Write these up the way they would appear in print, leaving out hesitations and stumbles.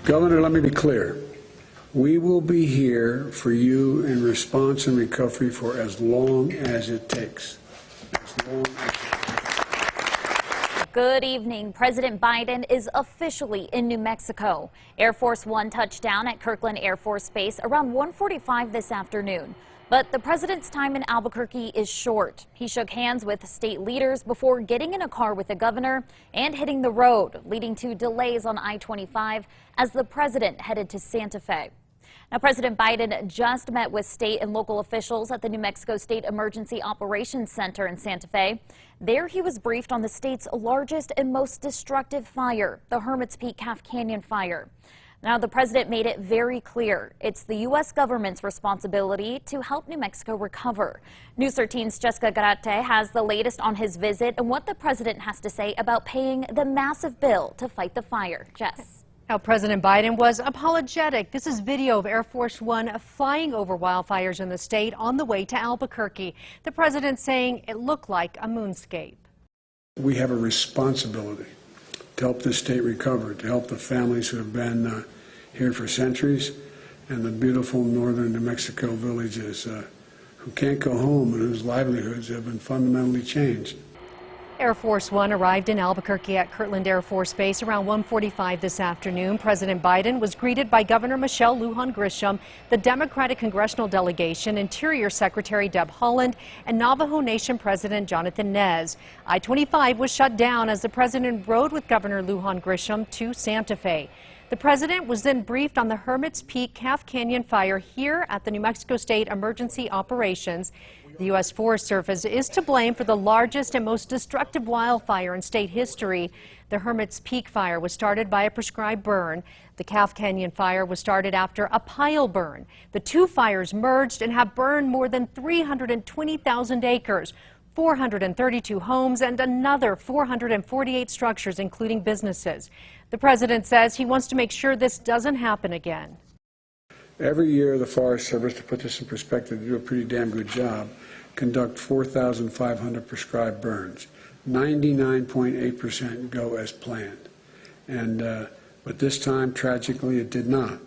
Governor, let me be clear. We will be here for you in response and recovery for as long as it takes. Good evening. President Biden is officially in New Mexico. Air Force One touched down at Kirtland Air Force Base around 1:45 this afternoon. But the president's time in Albuquerque is short. He shook hands with state leaders before getting in a car with the governor and hitting the road, leading to delays on I-25 as the president headed to Santa Fe. Now, President Biden just met with state and local officials at the New Mexico State Emergency Operations Center in Santa Fe. There he was briefed on the state's largest and most destructive fire, the Hermit's Peak Calf Canyon fire. Now, the president made it very clear it's the U.S. government's responsibility to help New Mexico recover. News 13's Jessica Garate has the latest on his visit and what the president has to say about paying the massive bill to fight the fire. Jess. Now, President Biden was apologetic. This is video of Air Force One flying over wildfires in the state on the way to Albuquerque. The president saying it looked like a moonscape. We have a responsibility to help this state recover, to help the families who have been here for centuries and the beautiful northern New Mexico villages who can't go home and whose livelihoods have been fundamentally changed. Air Force One arrived in Albuquerque at Kirtland Air Force Base around 1:45 this afternoon. President Biden was greeted by Governor Michelle Lujan Grisham, the Democratic congressional delegation, Interior Secretary Deb Haaland, and Navajo Nation President Jonathan Nez. I-25 was shut down as the president rode with Governor Lujan Grisham to Santa Fe. The president was then briefed on the Hermit's Peak Calf Canyon fire here at the New Mexico State Emergency Operations. The U.S. Forest Service is to blame for the largest and most destructive wildfire in state history. The Hermit's Peak fire was started by a prescribed burn. The Calf Canyon fire was started after a pile burn. The two fires merged and have burned more than 320,000 acres. 432 homes and another 448 structures, including businesses. The president says he wants to make sure this doesn't happen again. Every year, the Forest Service, to put this in perspective, they do a pretty damn good job, conduct 4,500 prescribed burns. 99.8% go as planned. But this time, tragically, it did not.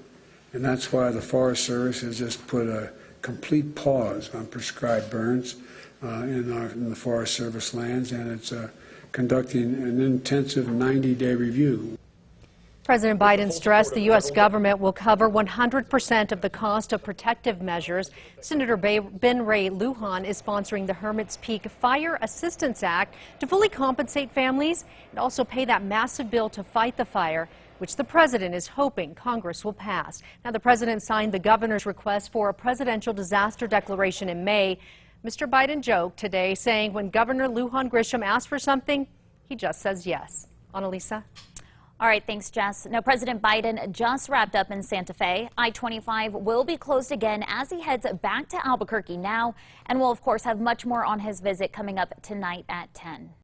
And that's why the Forest Service has just put a complete pause on prescribed burns in the Forest Service lands, and it's conducting an intensive 90-day review. President Biden stressed the U.S. government will cover 100% of the cost of protective measures. Senator Ben Ray Lujan is sponsoring the Hermit's Peak Fire Assistance Act to fully compensate families and also pay that massive bill to fight the fire, which the president is hoping Congress will pass. Now, the president signed the governor's request for a presidential disaster declaration in May. Mr. Biden joked today, saying when Governor Lujan Grisham asks for something, he just says yes. Annalisa? All right, thanks, Jess. Now, President Biden just wrapped up in Santa Fe. I-25 will be closed again as he heads back to Albuquerque now, and we'll, of course, have much more on his visit coming up tonight at 10.